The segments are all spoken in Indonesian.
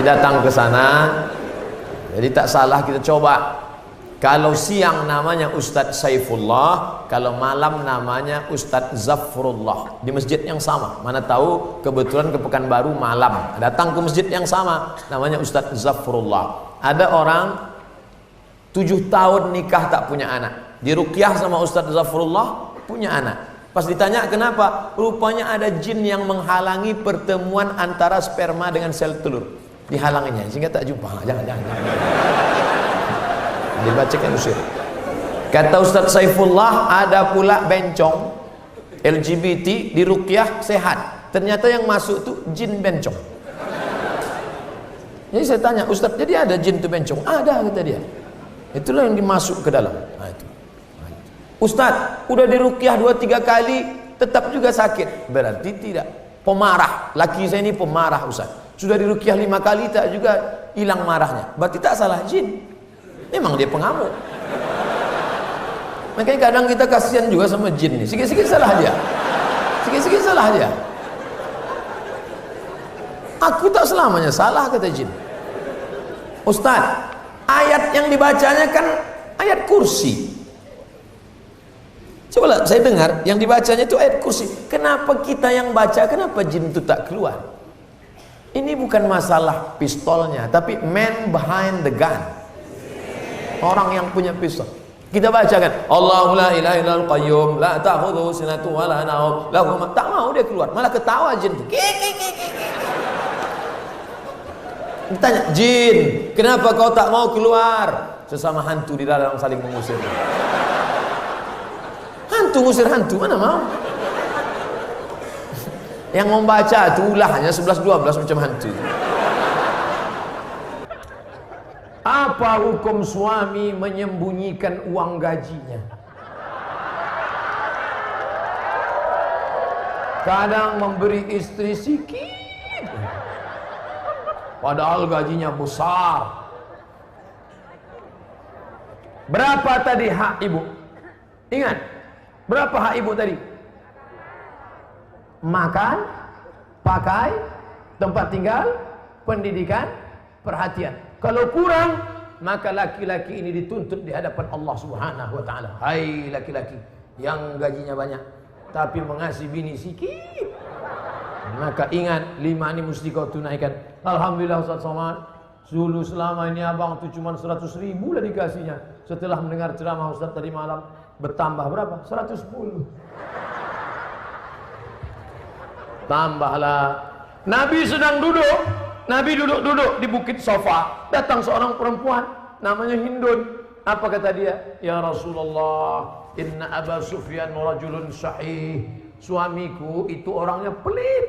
Datang ke sana. Jadi tak salah kita coba. Kalau siang namanya Ustadz Saifullah, kalau malam namanya Ustadz Zafrullah, di masjid yang sama. Mana tahu kebetulan ke Pekanbaru malam, datang ke masjid yang sama, namanya Ustadz Zafrullah. Ada orang 7 tahun nikah tak punya anak, diruqyah sama Ustadz Zafrullah, punya anak. Pas ditanya kenapa, rupanya ada jin yang menghalangi pertemuan antara sperma dengan sel telur, dihalanginya sehingga tak jumpa. Jangan. Dibacakan usir. Kata Ustadz Saifullah, ada pula bencong LGBT di ruqyah sehat, ternyata yang masuk tuh jin bencong. Jadi saya tanya, Ustadz, jadi ada jin tuh bencong? Ada, kata dia. Itulah yang dimasuk ke dalam. Nah, itu. Ustadz, udah di ruqyah 2-3 kali tetap juga sakit. Berarti tidak. Pemarah. Laki saya ini pemarah, Ustadz. Sudah di ruqyah 5 kali tak juga hilang marahnya. Berarti tak salah jin. Memang dia pengamuk. Makanya kadang kita kasihan juga sama jin nih. Sikit-sikit salah dia. Sikit-sikit salah dia. Aku tak selamanya salah, kata jin. Ustaz, ayat yang dibacanya kan ayat kursi. Cobalah saya dengar yang dibacanya itu ayat kursi. Kenapa kita yang baca, kenapa jin itu tak keluar? Ini bukan masalah pistolnya, tapi man behind the gun. Orang yang punya pistol. Kita bacakan Allahu la ilaha illal qayyum la ta'khudhuhu sinatun wa la nawm lahu ma, tak mau dia keluar, malah ketawa jin. Ditanya, jin, kenapa kau tak mau keluar? Sesama hantu di dalam saling mengusir. Hantu ngusir hantu, mana mau? Yang membaca itu ulahnya 11-12 macam hantu. Apa hukum suami menyembunyikan uang gajinya? Kadang memberi istri sikit, padahal gajinya besar. Berapa tadi hak ibu? Ingat, berapa hak ibu tadi? Makan, pakai, tempat tinggal, pendidikan, perhatian. Kalau kurang, maka laki-laki ini dituntut di hadapan Allah Subhanahu wa taala. Hai laki-laki yang gajinya banyak tapi mengasihi bini sikit, maka ingat 5 ini mesti kau tunaikan. Alhamdulillah Ustaz Somad, dulu selama ini abang tu cuma 100.000 lah dikasihnya. Setelah mendengar ceramah Ustaz tadi malam, bertambah berapa? 110. Tambahlah. Nabi sedang duduk. Nabi duduk-duduk di bukit Sofa. Datang seorang perempuan namanya Hindun. Apa kata dia? Ya Rasulullah, inna Aba Sufyan rajulun sahih. Suamiku itu orangnya pelit.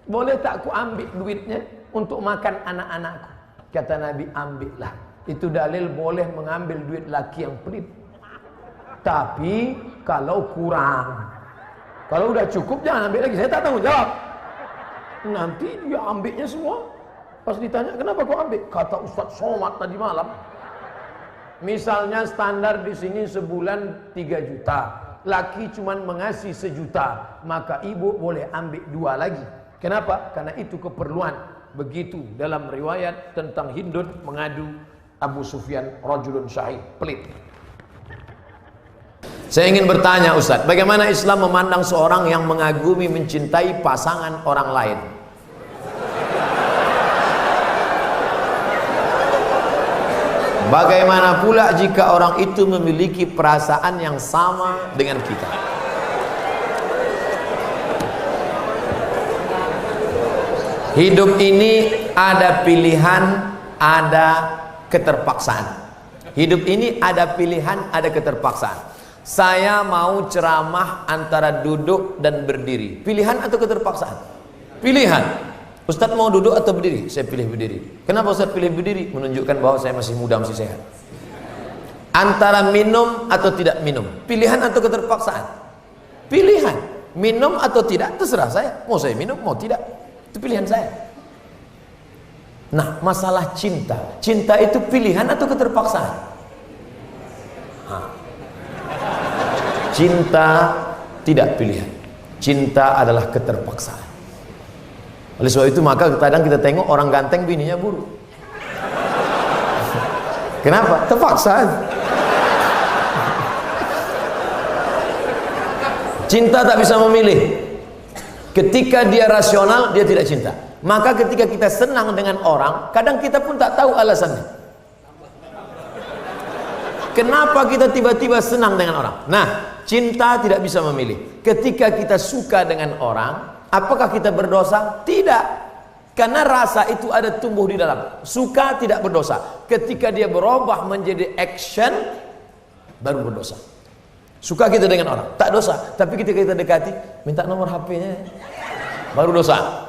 Boleh tak aku ambil duitnya untuk makan anak-anakku? Kata Nabi, ambillah. Itu dalil boleh mengambil duit laki yang pelit. Tapi kalau kurang, kalau udah cukup jangan ambil lagi. Saya tak tanggung jawab. Nanti dia ambilnya semua. Pas ditanya, kenapa kau ambil? Kata Ustaz Somad tadi malam. Misalnya standar di sini sebulan 3 juta. Laki cuman mengasih 1 juta. Maka ibu boleh ambil 2 lagi. Kenapa? Karena itu keperluan. Begitu dalam riwayat tentang Hindun mengadu Abu Sufyan rajulun syahid, pelit. Saya ingin bertanya Ustaz, bagaimana Islam memandang seorang yang mengagumi, mencintai pasangan orang lain? Bagaimana pula jika orang itu memiliki perasaan yang sama dengan kita? Hidup ini ada pilihan, ada keterpaksaan. Hidup ini ada pilihan, ada keterpaksaan. Saya mau ceramah antara duduk dan berdiri. Pilihan atau keterpaksaan? Pilihan. Ustaz mau duduk atau berdiri? Saya pilih berdiri. Kenapa Ustaz pilih berdiri? Menunjukkan bahwa saya masih muda, masih sehat. Antara minum atau tidak minum, pilihan atau keterpaksaan? Pilihan. Minum atau tidak terserah saya. Mau saya minum, mau tidak, itu pilihan saya. Nah, masalah cinta. Cinta itu pilihan atau keterpaksaan? Cinta tidak pilihan. Cinta adalah keterpaksaan. Oleh sebab itu maka kadang kita tengok orang ganteng bininya buruk. Kenapa? Terpaksa. Cinta tak bisa memilih. Ketika dia rasional, dia tidak cinta. Maka ketika kita senang dengan orang, kadang kita pun tak tahu alasannya. Kenapa kita tiba-tiba senang dengan orang? Nah, cinta tidak bisa memilih. Ketika kita suka dengan orang, apakah kita berdosa? Tidak. Karena rasa itu ada tumbuh di dalam. Suka tidak berdosa. Ketika dia berubah menjadi action, baru berdosa. Suka kita dengan orang, tak dosa. Tapi ketika kita dekati, minta nomor HP-nya, baru dosa.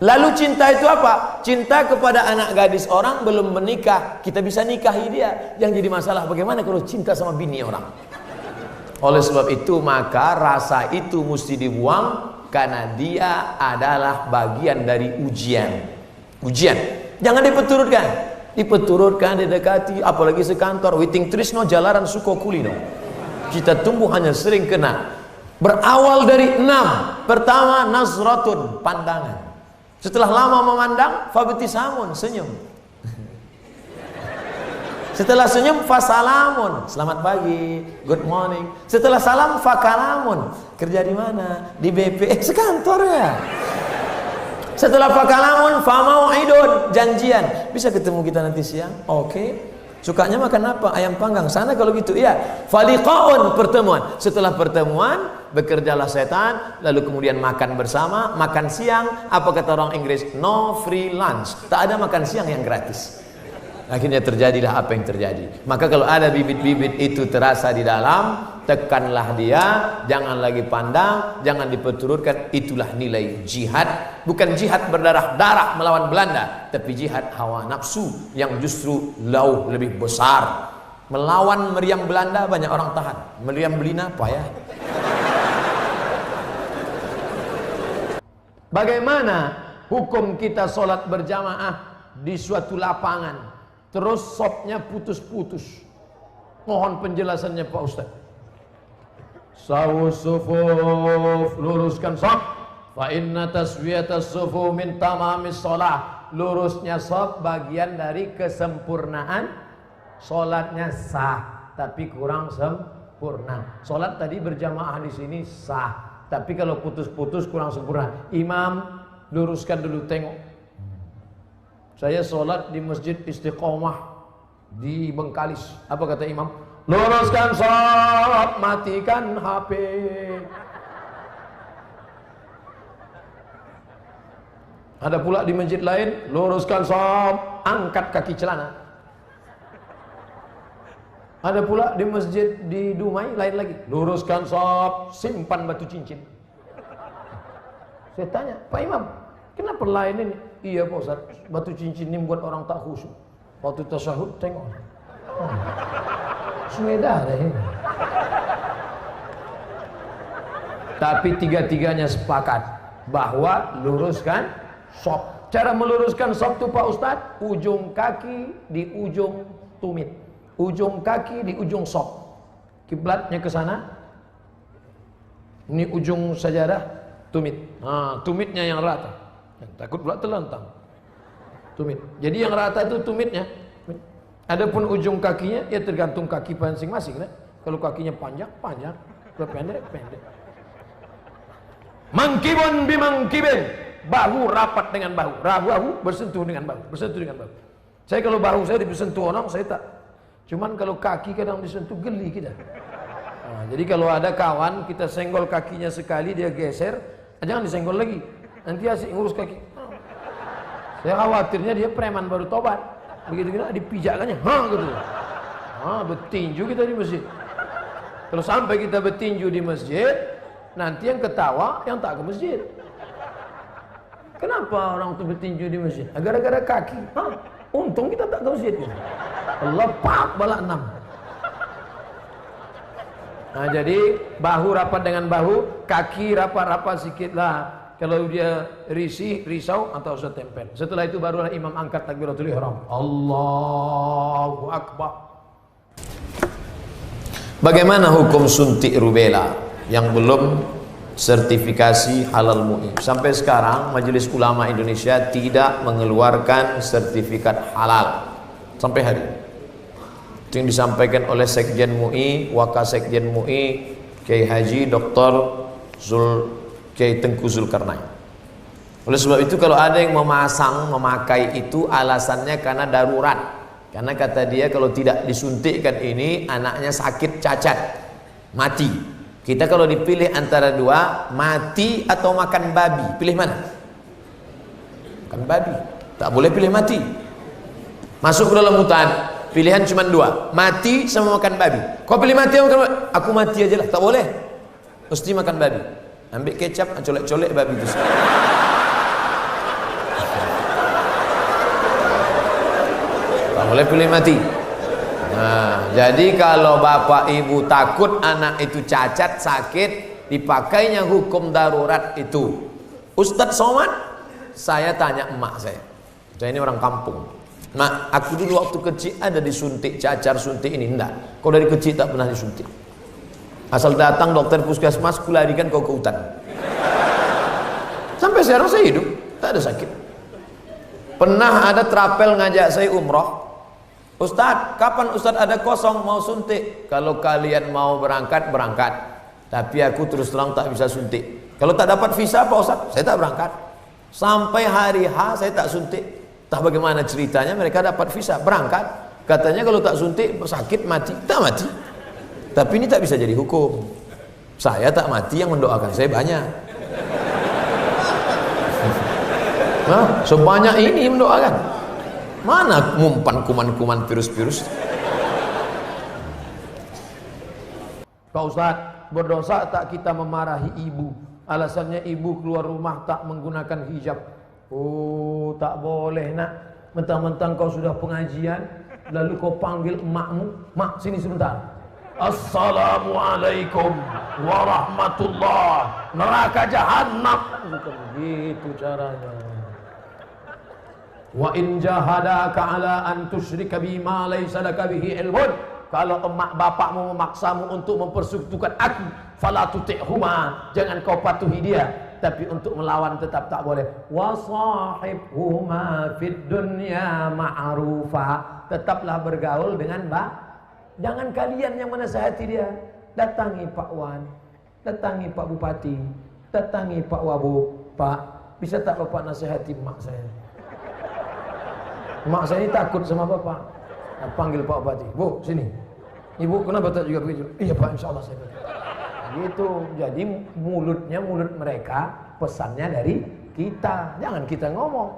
Lalu cinta itu apa? Cinta kepada anak gadis orang belum menikah, kita bisa nikahi dia. Yang jadi masalah bagaimana kalau cinta sama bini orang? Oleh sebab itu maka rasa itu mesti dibuang, karena dia adalah bagian dari ujian. Ujian, jangan dipeturutkan. Dipeturutkan, didekati, apalagi sekantor. Witing Trisno Jalaran Suko Kulino. Kita tumbuh hanya sering kena. Berawal dari 6. Pertama, nazratun, pandangan. Setelah lama memandang, fabtisamun, senyum. Setelah senyum, fasalamun, selamat pagi, good morning. Setelah salam, fakalamun, kerja di mana? Di BP, sekantor ya. Setelah fakalamun, famau'idun, janjian. Bisa ketemu kita nanti siang? Oke. Sukanya makan apa? Ayam panggang. Sana kalau gitu, iya. Faliqaun, pertemuan. Setelah pertemuan, bekerjalah setan, lalu kemudian makan bersama, makan siang. Apa kata orang Inggris? No free lunch. Tak ada makan siang yang gratis. Akhirnya terjadilah apa yang terjadi. Maka kalau ada bibit-bibit itu terasa di dalam, tekanlah dia, jangan lagi pandang, jangan diperturutkan. Itulah nilai jihad. Bukan jihad berdarah-darah melawan Belanda, tapi jihad hawa nafsu yang justru jauh lebih besar. Melawan meriam Belanda banyak orang tahan, meriam Belina payah. Bagaimana hukum kita sholat berjamaah di suatu lapangan, terus sopnya putus-putus? Mohon penjelasannya Pak Ustaz. Sawu sufuf, luruskan sop. Fa inna taswiyatas sufu min tamamis sholah. Lurusnya sop bagian dari kesempurnaan. Sholatnya sah, tapi kurang sempurna. Sholat tadi berjamaah di sini sah, tapi kalau putus-putus kurang sempurna. Imam, luruskan dulu, tengok. Saya sholat di Masjid Istiqomah di Bengkalis. Apa kata imam? Luruskan shaf, matikan HP. Ada pula di masjid lain, luruskan shaf, angkat kaki celana. Ada pula di masjid di Dumai lain lagi, luruskan shaf, simpan batu cincin. Saya tanya, Pak Imam, kenapa lain ini? Iya Pak Ustaz, batu cincin ini buat orang tak khusyuk. Waktu tasyahud tengok, sudah ada ini. Tapi tiga-tiganya sepakat bahwa luruskan shaf. Cara meluruskan shaf itu Pak Ustaz, ujung kaki di ujung tumit, ujung kaki di ujung shaf. Kiblatnya ke sana. Ini ujung sajadah, tumit. Nah, tumitnya yang rata. Takut pula terlentang. Tumit. Jadi yang rata itu tumitnya. Adapun ujung kakinya ya tergantung kaki masing-masing. Kalau kakinya panjang, panjang. Kalau pendek, pendek. Mangkibun bimangkibin. Bahu rapat dengan bahu. Bahu bersentuh dengan bahu. Bersentuh dengan bahu. Saya kalau bahu saya disentuh orang, saya tak. Cuman kalau kaki kadang disentuh, geli kita. Nah, jadi kalau ada kawan, kita senggol kakinya sekali, dia geser, jangan disenggol lagi. Nanti asik ngurus kaki. Saya khawatirnya dia preman baru tobat. Begitu kita dipijakkannya, gitu. Bertinju kita di masjid. Kalau sampai kita bertinju di masjid, nanti yang ketawa yang tak ke masjid. Kenapa orang itu bertinju di masjid? Gara-gara kaki. Untung kita tak ke masjid. Allah pak balak 6. Nah jadi bahu rapat dengan bahu, kaki rapat-rapat sedikit lah. Kalau dia risau atau usah tempel. Setelah itu barulah imam angkat takbiratul ihram. Allahu Akbar. Bagaimana hukum suntik rubella yang belum sertifikasi halal MUI. Sampai sekarang Majelis Ulama Indonesia tidak mengeluarkan sertifikat halal sampai hari ini. Itu yang disampaikan oleh Sekjen MUI, Wakasekjen MUI, Kiai Haji Dr. Kiai Tengku Zulkarnain. Oleh sebab itu kalau ada yang memakai itu alasannya karena darurat. Karena kata dia kalau tidak disuntikkan ini anaknya sakit cacat, mati. Kita kalau dipilih antara dua, mati atau makan babi, pilih mana? Makan babi. Tak boleh pilih mati. Masuk ke dalam hutan, pilihan cuma dua, mati sama makan babi. Kau pilih mati atau makan babi? Aku mati aja lah, tak boleh. Mesti makan babi. Ambil kecap, colek-colek babi itu. Boleh pilih mati. Nah, jadi kalau bapak ibu takut anak itu cacat, sakit, dipakainya hukum darurat itu. Ustadz Somad, saya tanya emak saya ini orang kampung. Mak, aku dulu waktu kecil ada disuntik cacar, suntik ini enggak. Kau dari kecil tak pernah disuntik. Asal datang dokter puskesmas, kularikan kau ke hutan. Sampai sekarang saya hidup, tak ada sakit. Pernah ada trapel ngajak saya umroh. Ustadz, kapan Ustadz ada kosong mau suntik? Kalau kalian mau berangkat, berangkat. Tapi aku terus terang tak bisa suntik. Kalau tak dapat visa Pak Ustadz, saya tak berangkat. Sampai hari H saya tak suntik. Tak bagaimana ceritanya mereka dapat visa, berangkat. Katanya kalau tak suntik sakit mati. Tak mati. Tapi ini tak bisa jadi hukum. Saya tak mati, yang mendoakan saya banyak. Nah, sebanyak ini mendoakan. Mana ngumpan kuman-kuman virus-virus? Pak Ustadz, berdosa tak kita memarahi ibu? Alasannya ibu keluar rumah tak menggunakan hijab. Oh, tak boleh nak. Mentang-mentang kau sudah pengajian, lalu kau panggil emakmu, mak sini sebentar. Assalamualaikum warahmatullah, neraka jahanam. Bukan begitu caranya. Wa in jahadaka ala an tusyrika bima laysa laka bihi ilmun. Kalau emak bapakmu memaksamu untuk mempersekutukan aku, fala tuti'huma, jangan kau patuhi dia. Tapi untuk melawan tetap tak boleh. Wa sahibhuma fid dunya ma'rufa, tetaplah bergaul dengan jangan kalian yang menasihati dia. Datangi Pak Wan, datangi Pak Bupati, datangi Pak Wabu. Pak, bisa tak Bapak nasihati emak saya? Mak saya ini takut sama bapak. Nah, panggil Pak Bupati, Bu, sini. Ibu kenapa tak juga begitu? Iya Pak, insya Allah saya begitu. Gitu. Jadi mulutnya mulut mereka, pesannya dari kita. Jangan kita ngomong.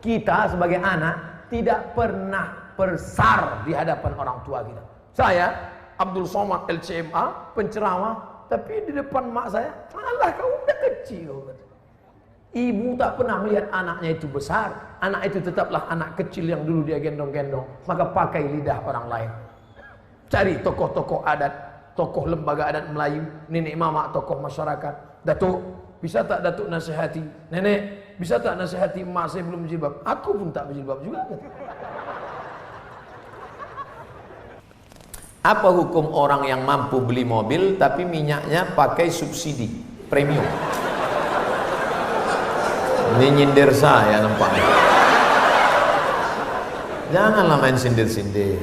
Kita sebagai anak tidak pernah bersar di hadapan orang tua kita. Saya, Abdul Somad LCMA, penceramah, tapi di depan mak saya, alah kau udah kecil. Ibu tak pernah melihat anaknya itu besar. Anak itu tetaplah anak kecil yang dulu dia gendong-gendong. Maka pakai lidah orang lain. Cari tokoh-tokoh adat, tokoh lembaga adat Melayu, nenek mama, tokoh masyarakat. Datuk, bisa tak Datuk nasihati? Nenek, bisa tak nasihati emak saya belum berjilbab? Aku pun tak berjilbab juga. Apa hukum orang yang mampu beli mobil tapi minyaknya pakai subsidi premium? Ini nyindir saya nampaknya. Janganlah main sindir-sindir.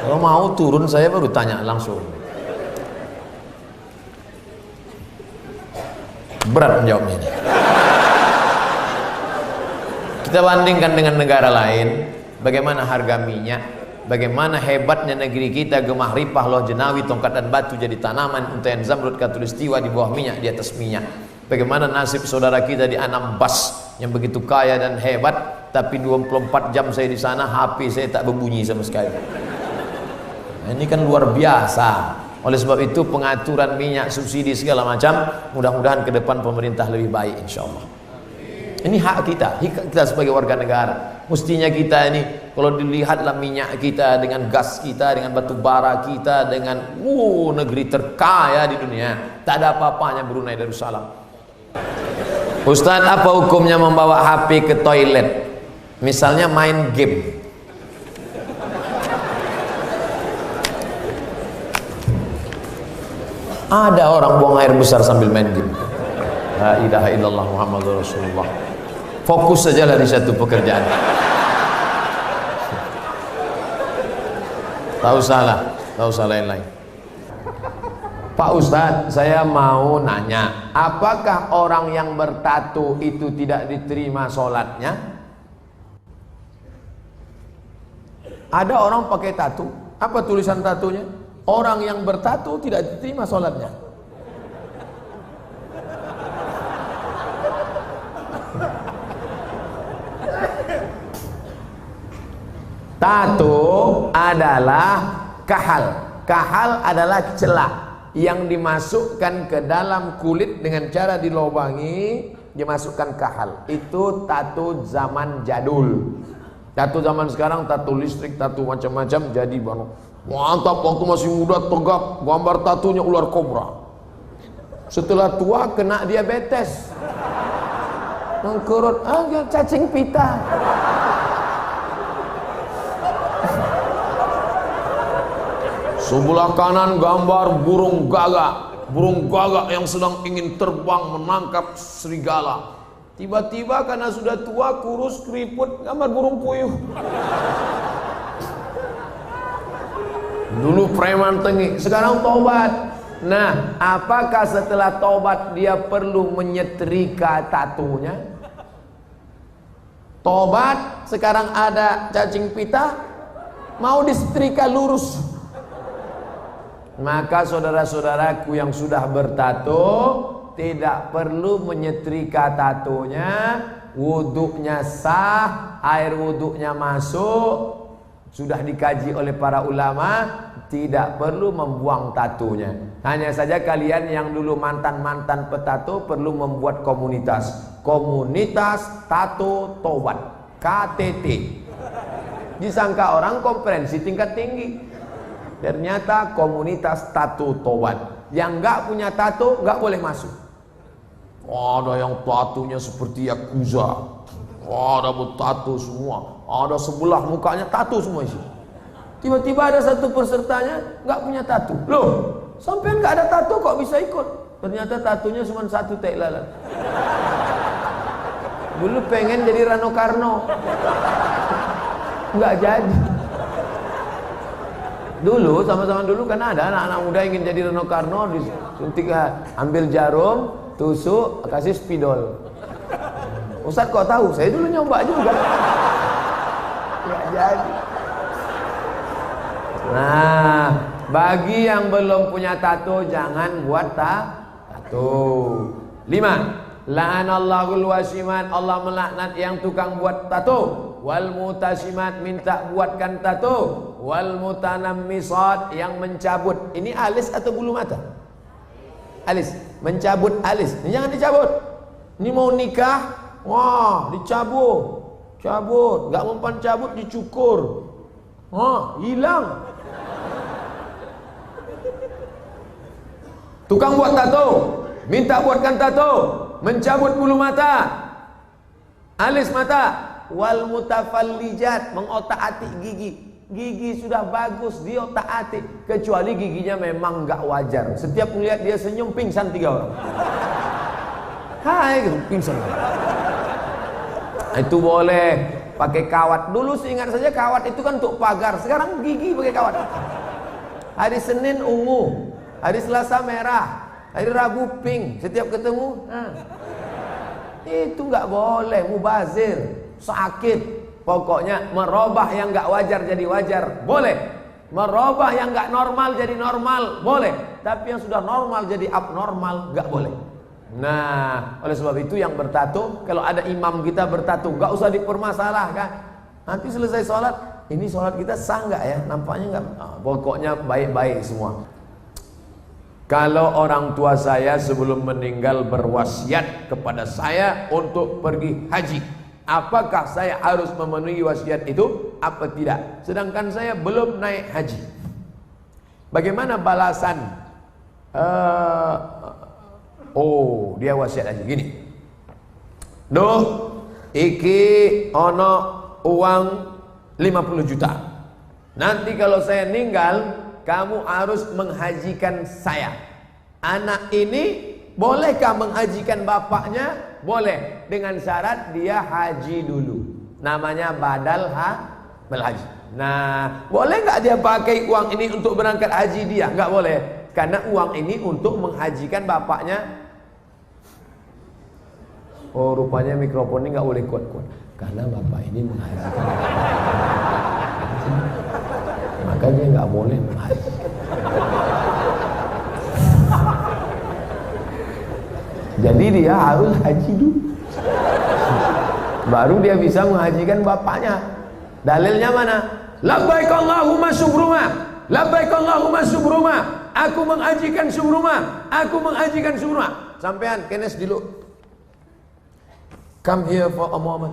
Kalau mau turun saya baru tanya langsung. Berat menjawabnya ini. Kita bandingkan dengan negara lain, bagaimana harga minyak, bagaimana hebatnya negeri kita, gemah ripah, loh jenawi, tongkat dan batu jadi tanaman, untayan zamrud, katulistiwa di bawah minyak, di atas minyak. Bagaimana nasib saudara kita di Anambas yang begitu kaya dan hebat, tapi 24 jam saya di sana, HP saya tak berbunyi sama sekali. Nah, ini kan luar biasa. Oleh sebab itu pengaturan minyak, subsidi segala macam, mudah-mudahan ke depan pemerintah lebih baik insyaallah. Ini hak kita sebagai warga negara. Mestinya kita ini kalau dilihatlah minyak kita dengan gas kita, dengan batu bara kita, dengan negeri terkaya di dunia, tak ada apa-apanya Brunei Darussalam. Ustaz, apa hukumnya membawa HP ke toilet? Misalnya main game. Ada orang buang air besar sambil main game. La ilaha illallah Muhammadur Rasulullah. Fokus sajalah di satu pekerjaan. Tahu salah yang lain. Pak Ustadz, saya mau nanya, apakah orang yang bertato itu tidak diterima sholatnya? Ada orang pakai tato, apa tulisan tatonya? Orang yang bertato tidak diterima sholatnya. Tato adalah kahal. Kahal adalah celah yang dimasukkan ke dalam kulit dengan cara dilobangi, dimasukkan kahal. Itu tato zaman jadul. Tato zaman sekarang tato listrik, tato macam-macam jadi banget. Mantap, waktu masih muda tegap, gambar tatunya ular kobra. Setelah tua kena diabetes, mengkurut, cacing pita. Sebelah kanan gambar burung gagak yang sedang ingin terbang menangkap serigala. Tiba-tiba karena sudah tua, kurus, keriput, gambar burung puyuh. Dulu preman tengik, sekarang tobat. Nah, apakah setelah tobat dia perlu menyetrika tatunya? Tobat, sekarang ada cacing pita, mau disetrika lurus. Maka saudara-saudaraku yang sudah bertato tidak perlu menyetrika tatonya, wuduknya sah, air wuduknya masuk. Sudah dikaji oleh para ulama, tidak perlu membuang tatonya. Hanya saja kalian yang dulu mantan-mantan petato perlu membuat komunitas. Komunitas Tato Tobat, KTT. Disangka orang konferensi tingkat tinggi. Ternyata komunitas Tato Tobat. Yang nggak punya tato nggak boleh masuk. Ada yang tatonya seperti Yakuza. Ada bertato semua. Ada sebelah mukanya tato semua isi. Tiba-tiba ada satu pesertanya nggak punya tato. Loh, sampean nggak ada tato kok bisa ikut? Ternyata tatonya cuma satu tai lalat. Dulu pengen jadi Rano Karno, nggak jadi. Dulu sama-sama dulu kan ada anak-anak muda ingin jadi Rano Karno, disuntik, ambil jarum, tusuk, kasih spidol. Ustaz kok tahu? Saya dulu nyoba juga. Nggak jadi. Nah, bagi yang belum punya tato jangan buat tato. 5. La'anallahul wasimat, Allah melaknat yang tukang buat tato. Wal mutasimat, minta buatkan tato. Wal mutanammisat, yang mencabut. Ini alis atau bulu mata? Alis, mencabut alis. Ini jangan dicabut. Ini mau nikah, wah, cabut, nggak mempan cabut dicukur, hilang. Tukang buat tato, minta buatkan tato, mencabut bulu mata, alis mata. Wal mutafallijat, mengotak-atik gigi sudah bagus diotak-atik, kecuali giginya memang nggak wajar. Setiap melihat dia senyum pingsan 3 orang. Hai gitu, pingsan. Itu boleh pakai kawat. Dulu seingat saja kawat itu kan untuk pagar. Sekarang gigi pakai kawat. Hari Senin ungu, hari Selasa merah, hari Rabu pink. Setiap ketemu, itu nggak boleh, mubazir, sakit. Pokoknya merubah yang nggak wajar jadi wajar, boleh. Merubah yang nggak normal jadi normal, boleh. Tapi yang sudah normal jadi abnormal, nggak boleh. Nah, oleh sebab itu yang bertato, kalau ada imam kita bertato, nggak usah dipermasalahkan. Nanti selesai sholat, ini sholat kita sah nggak ya? Nampaknya nggak. Pokoknya baik-baik semua. Kalau orang tua saya sebelum meninggal berwasiat kepada saya untuk pergi haji, apakah saya harus memenuhi wasiat itu? Apa tidak? Sedangkan saya belum naik haji. Bagaimana balasan? Dia wasiat aja gini. Duh, iki ono uang 50 juta. Nanti kalau saya meninggal, kamu harus menghajikan saya. Anak ini bolehkah menghajikan bapaknya? Boleh, dengan syarat dia haji dulu. Namanya badal haji. Nah, boleh nggak dia pakai uang ini untuk berangkat haji dia? Nggak boleh, karena uang ini untuk menghajikan bapaknya. Oh, rupanya mikrofon ini nggak boleh kuat-kuat, karena bapak ini menghajikan. Makanya nggak boleh menghaji. Jadi dia harus haji dulu, baru dia bisa menghajikan bapaknya. Dalilnya mana? Labbaik Allahumma syukruma, labbaik Allahumma syukruma. Aku menghajikan syukruma, aku menghajikan syukruma. Sampean kenes dulu. Come here for a moment.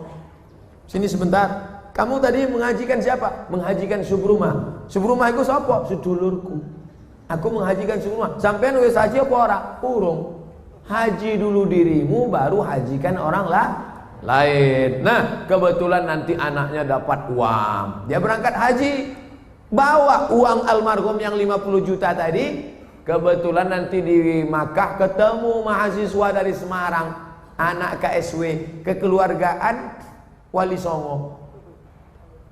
Sini sebentar. Kamu tadi menghajikan siapa? Menghajikan syukruma. Syukruma itu siapa? Sedulurku. Aku menghajikan syukruma. Sampean wis haji apa ora? Urung. Haji dulu dirimu, baru hajikan orang lain. Nah, kebetulan nanti anaknya dapat uang, dia berangkat haji, bawa uang almarhum yang 50 juta tadi. Kebetulan nanti di Makkah ketemu mahasiswa dari Semarang, anak KSW, kekeluargaan Wali Songo.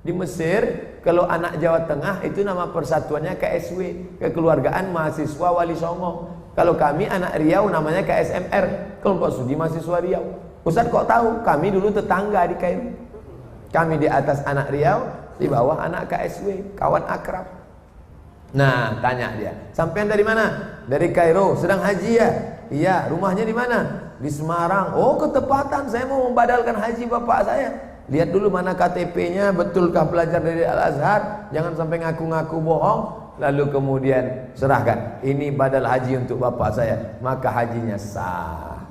Di Mesir, kalau anak Jawa Tengah itu nama persatuannya KSW, kekeluargaan mahasiswa Wali Songo. Kalau kami anak Riau namanya KSMR, kelompok studi mahasiswa Riau. Ustaz kok tahu? Kami dulu tetangga di Kairo. Kami di atas anak Riau, di bawah anak KSW, kawan akrab. Nah, tanya dia, sampean dari mana? Dari Kairo, sedang haji ya? Iya, rumahnya di mana? Di Semarang. Oh, ketepatan, saya mau membadalkan haji bapak saya. Lihat dulu mana KTP-nya, betulkah pelajar dari Al-Azhar? Jangan sampai ngaku-ngaku bohong. Lalu kemudian serahkan, ini badal haji untuk bapak saya, maka hajinya sah.